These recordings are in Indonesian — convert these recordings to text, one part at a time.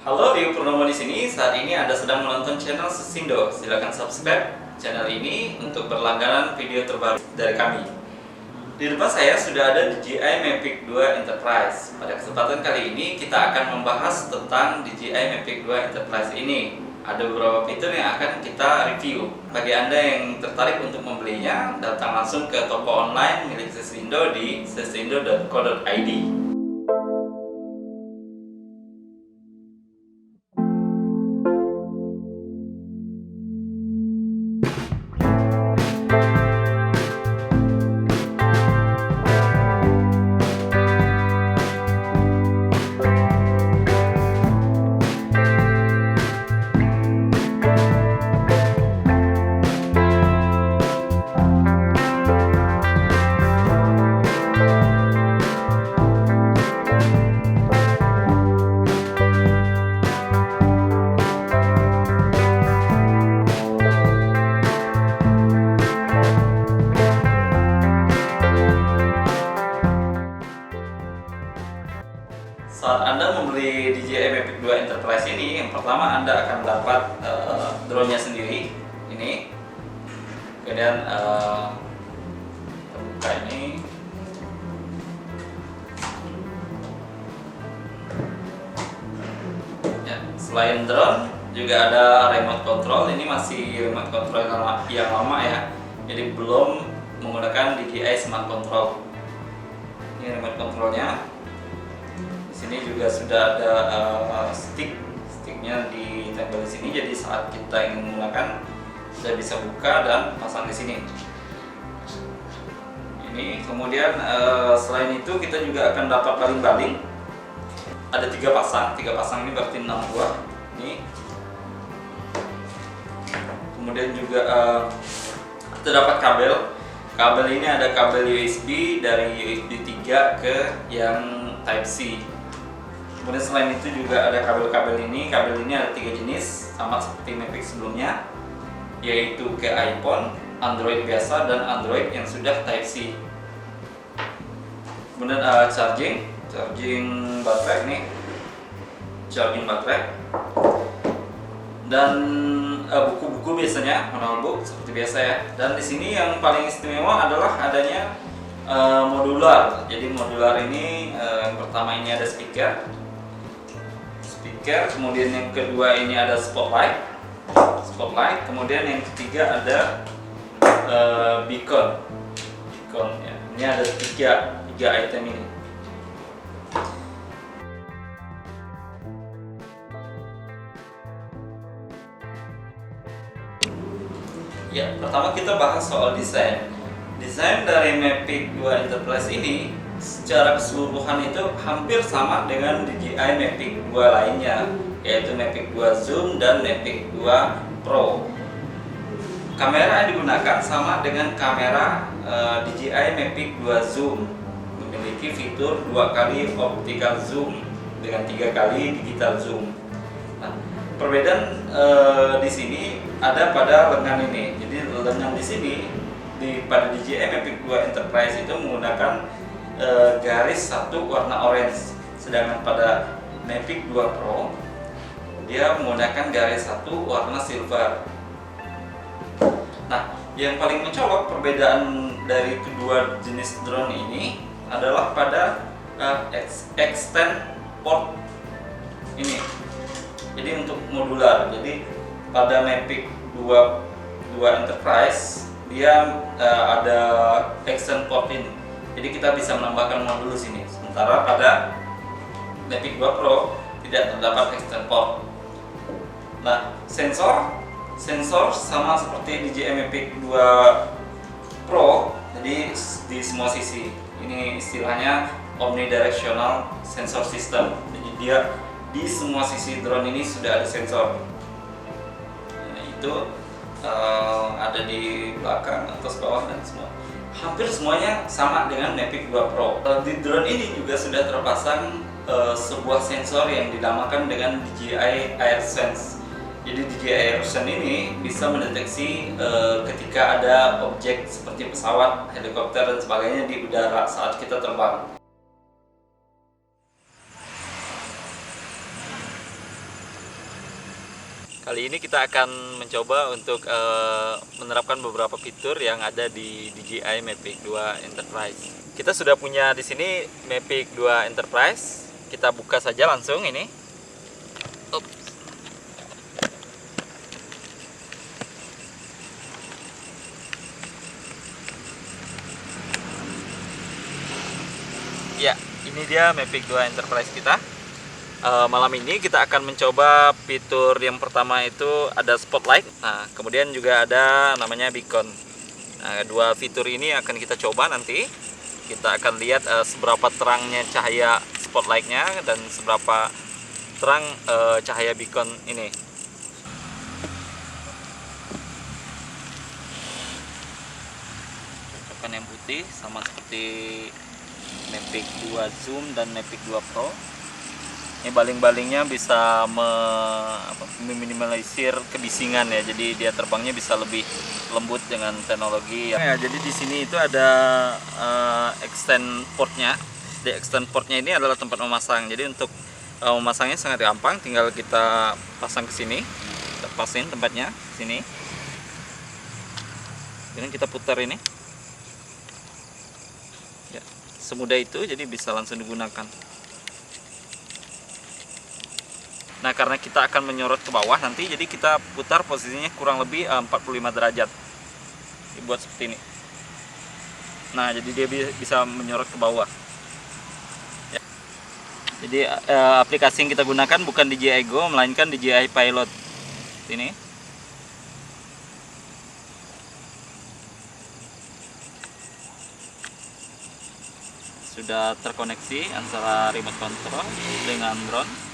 Halo, Rio Purnomo di sini. Saat ini Anda sedang menonton channel Sesindo. Silakan subscribe channel ini untuk berlangganan video terbaru dari kami. Di depan saya sudah ada DJI Mavic 2 Enterprise. Pada kesempatan kali ini kita akan membahas tentang DJI Mavic 2 Enterprise ini. Ada beberapa fitur yang akan kita review. Bagi Anda yang tertarik untuk membelinya, datang langsung ke toko online milik Sesindo di sesindo.co.id. Saat Anda membeli DJI Mavic 2 Enterprise ini, yang pertama Anda akan dapat drone-nya sendiri, ini. Kemudian buka ini. Ya, selain drone, juga ada remote control. Ini masih remote control yang lama ya, jadi belum menggunakan DJI Smart Control. Ini remote controlnya. Sini juga sudah ada sticknya ditempel di sini, jadi saat kita ingin menggunakan sudah bisa buka dan pasang di sini. Ini kemudian selain itu kita juga akan dapat baling-baling. Ada 3 pasang ini berarti 6 buah. Ini kemudian juga terdapat kabel. Kabel ini ada kabel USB dari USB 3 ke yang Type C. Kemudian selain itu juga ada kabel-kabel ini. Kabel ini ada 3 jenis, sama seperti Mavic sebelumnya, yaitu ke iPhone, Android biasa, dan Android yang sudah Type C. Kemudian charging baterai ini, charging baterai, dan buku-buku biasanya manual book seperti biasa ya. Dan di sini yang paling istimewa adalah adanya modular. Jadi modular ini yang pertama ini ada speaker, kemudian yang kedua ini ada spotlight, kemudian yang ketiga ada beacon ya. Ini ada tiga item ini. Ya, pertama kita bahas soal desain. Desain dari Mavic 2 Enterprise ini secara keseluruhan itu hampir sama dengan DJI Mavic 2 lainnya, yaitu Mavic 2 Zoom dan Mavic 2 Pro. Kamera yang digunakan sama dengan kamera DJI Mavic 2 Zoom, memiliki fitur 2 kali optical zoom dengan 3 kali digital zoom. Nah, perbedaan di sini ada pada lengan ini. Jadi lengan di sini pada DJI Mavic 2 Enterprise itu menggunakan garis satu warna orange, sedangkan pada Mavic 2 Pro dia menggunakan garis satu warna silver. Nah, yang paling mencolok perbedaan dari kedua jenis drone ini adalah pada extend port ini. Jadi untuk modular. Jadi pada Mavic 2 Enterprise dia ada extend port ini. Jadi kita bisa menambahkan modul di sini. Sementara pada Mavic 2 Pro tidak terdapat extend port. Nah, sensor sama seperti DJI Mavic 2 Pro. Jadi di semua sisi. Ini istilahnya omnidirectional sensor system. Jadi dia di semua sisi drone ini sudah ada sensor. Nah, itu ada di belakang, atas, bawah, dan semua. Hampir semuanya sama dengan Mavic 2 Pro. Di drone ini juga sudah terpasang sebuah sensor yang dinamakan dengan DJI AirSense. Jadi DJI AirSense ini bisa mendeteksi ketika ada objek seperti pesawat, helikopter, dan sebagainya di udara saat kita terbang. Kali ini kita akan mencoba untuk menerapkan beberapa fitur yang ada di DJI Mavic 2 Enterprise. Kita sudah punya di sini Mavic 2 Enterprise. Kita buka saja langsung ini. Ups. Ya, ini dia Mavic 2 Enterprise kita. Malam ini kita akan mencoba fitur yang pertama itu ada spotlight. Nah, kemudian juga ada namanya beacon. Nah, dua fitur ini akan kita coba nanti. Kita akan lihat seberapa terangnya cahaya spotlightnya dan seberapa terang cahaya beacon ini. Cocokkan yang putih sama seperti Mavic 2 Zoom dan Mavic 2 Pro. Ini baling-balingnya bisa meminimalisir kebisingan ya, jadi dia terbangnya bisa lebih lembut dengan teknologi ya. Jadi di sini itu ada extend portnya. Di extend portnya ini adalah tempat memasang. Jadi untuk memasangnya sangat gampang, tinggal kita pasang ke sini, kita pasin tempatnya sini. Kemudian kita putar ini. Ya, semudah itu, jadi bisa langsung digunakan. Nah, karena kita akan menyorot ke bawah nanti, jadi kita putar posisinya kurang lebih 45 derajat. Dibuat seperti ini. Nah, jadi dia bisa menyorot ke bawah. Ya. Jadi aplikasi yang kita gunakan bukan DJI Go, melainkan DJI Pilot. Ini. Sudah terkoneksi antara remote control dengan drone.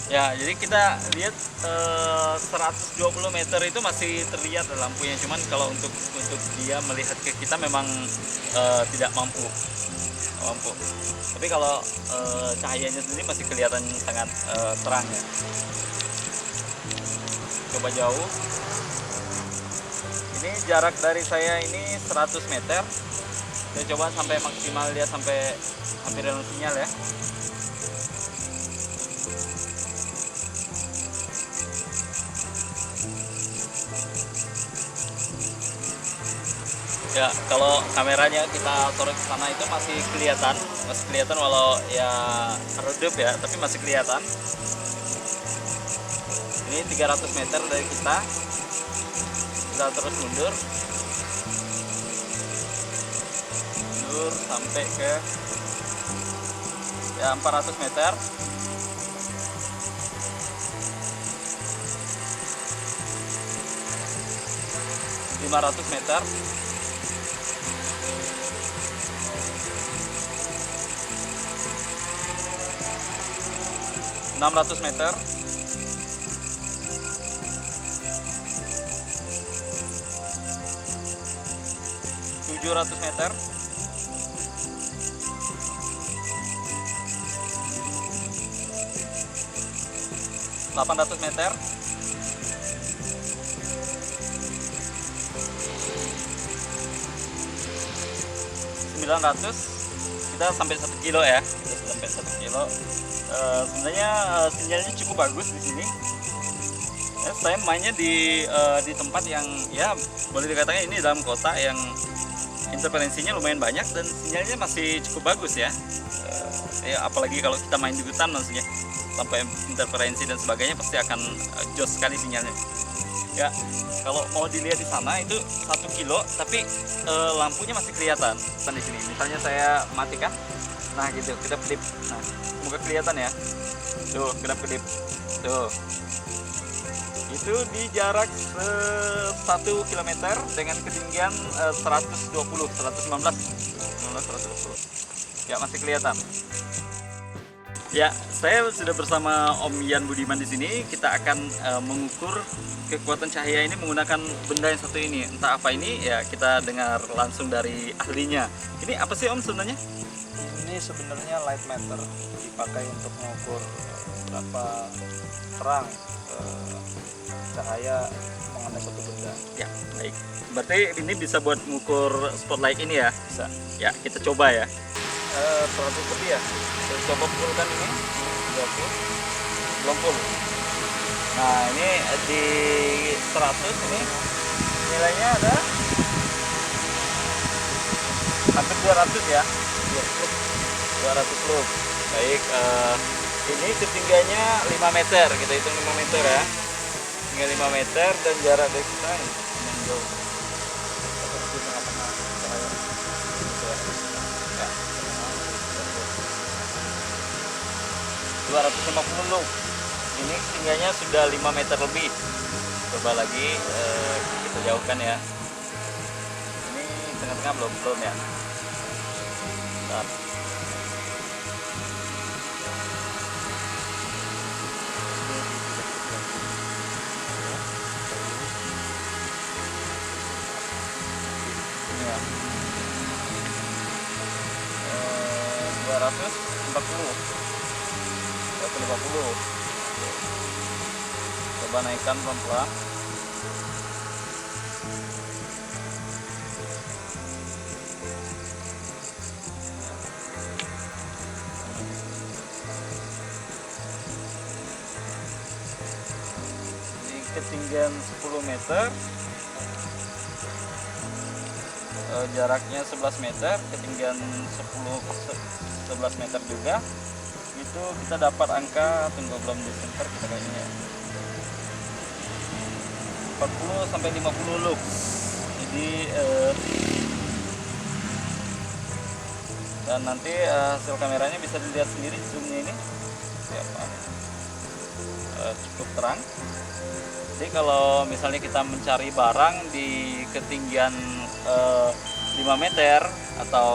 Ya, jadi kita lihat 120 meter itu masih terlihat lampunya, cuman kalau untuk dia melihat ke kita memang tidak mampu. Tapi kalau cahayanya sendiri masih kelihatan sangat terang ya. Coba jauh. Ini jarak dari saya ini 100 meter. Saya coba sampai maksimal dia sampai hampir hilang sinyal ya. Ya, kalau kameranya kita taruh ke sana itu masih kelihatan walau ya redup ya, tapi masih kelihatan. Ini 300 meter dari kita terus mundur sampai ke ya 400 meter. ,500 meter, 600 meter, 700 meter, 800 meter, 900. Kita sampai 1 kilo ya, kita sampai 1 kilo. Sebenarnya sinyalnya cukup bagus di sini Saya mainnya di tempat yang ya boleh dikatakan ini dalam kota yang interferensinya lumayan banyak dan sinyalnya masih cukup bagus ya. Ya apalagi kalau kita main di hutan maksudnya tanpa interferensi dan sebagainya pasti akan jos sekali sinyalnya. Ya kalau mau dilihat di sana itu 1 kilo tapi lampunya masih kelihatan di sini. Misalnya saya matikan, nah gitu kedap-kedip. Nah semoga kelihatan ya. Tuh kedap-kedip. Tuh. Itu di jarak 1 km dengan ketinggian 120, 120. Ya masih kelihatan. Ya, saya sudah bersama Om Yan Budiman di sini. Kita akan mengukur kekuatan cahaya ini menggunakan benda yang satu ini. Entah apa ini, ya kita dengar langsung dari ahlinya. Ini apa sih Om sebenarnya? Ini sebenarnya light meter, dipakai untuk mengukur berapa terang cahaya mengenai suatu benda. Ya, baik. Berarti ini bisa buat mengukur spotlight ini ya? Bisa. Ya, kita coba ya. 100 lebih ya. Kita coba pukulkan ini. 20. Belum full. Nah, ini di 100 ini nilainya ada hampir 200 ya. 200 loop. Baik, ini ketinggiannya 5 meter. Kita hitung 5 meter ya. Tinggal 5 meter dan jarak dari kita ini lumayan jauh. Seperti tengah-tengah cahaya. Ya. 250 loop. Ini ketinggiannya sudah 5 meter lebih. Coba lagi kita jauhkan ya. Ini tengah-tengah belum ya. Bentar. Ini ya. 240. 250. Coba naikkan pelan-pelan. Di ketinggian 10 meter, jaraknya 11 meter, ketinggian 11 meter juga. Itu kita dapat angka, tunggu belum di center kita kayaknya 40 sampai 50 lux. Jadi dan nanti hasil kameranya bisa dilihat sendiri zoomnya ini ya, cukup terang. Jadi kalau misalnya kita mencari barang di ketinggian 5 meter atau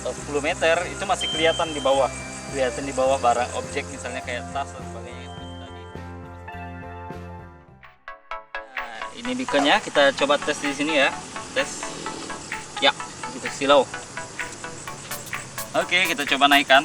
10 meter itu masih kelihatan di bawah. Kelihatan di bawah barang objek misalnya kayak tas dan sebagainya tadi. Nah, ini beaconnya kita coba tes di sini ya. Tes. Ya, gitu silau. Oke, kita coba naikkan.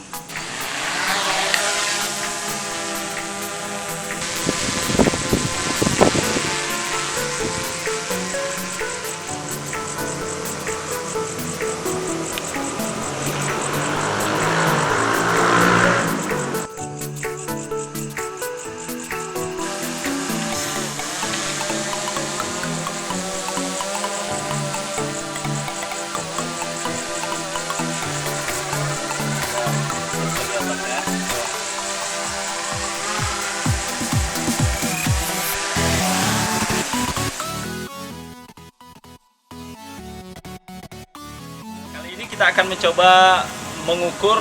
Kita akan mencoba mengukur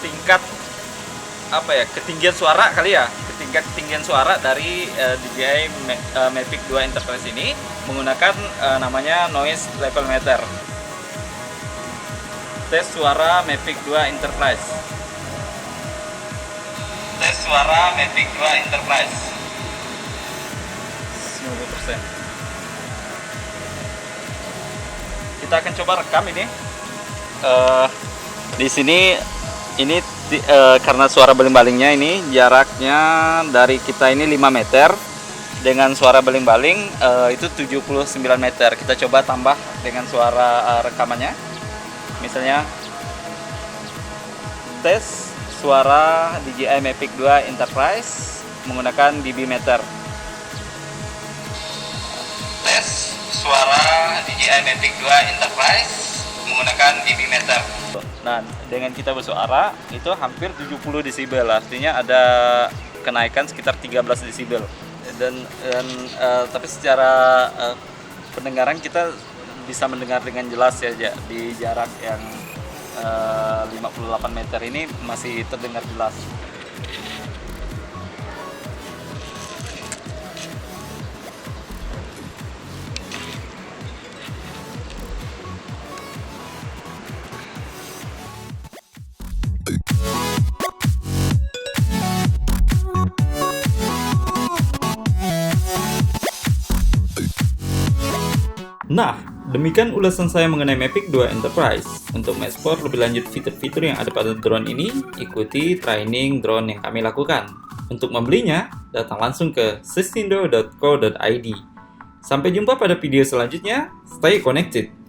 tingkat ketinggian suara kali ya, ketinggian suara dari DJI Mavic 2 Enterprise ini menggunakan namanya noise level meter. Tes suara Mavic 2 Enterprise. Tes suara Mavic 2 Enterprise. 90%. Kita akan coba rekam ini. Di sini ini karena suara baling-balingnya ini jaraknya dari kita ini 5 meter dengan suara baling-baling itu 79 meter. Kita coba tambah dengan suara rekamannya. Misalnya tes suara DJI Mavic 2 Enterprise menggunakan dB meter. suara DJI Mavic 2 Enterprise menggunakan dB meter. Nah, dengan kita bersuara itu hampir 70 desibel, artinya ada kenaikan sekitar 13 desibel. Tapi secara pendengaran kita bisa mendengar dengan jelas ya, di jarak yang 58 meter ini masih terdengar jelas. Nah, demikian ulasan saya mengenai Mavic 2 Enterprise. Untuk mengeksplor lebih lanjut fitur-fitur yang ada pada drone ini, ikuti training drone yang kami lakukan. Untuk membelinya, datang langsung ke sistindo.co.id. Sampai jumpa pada video selanjutnya, stay connected!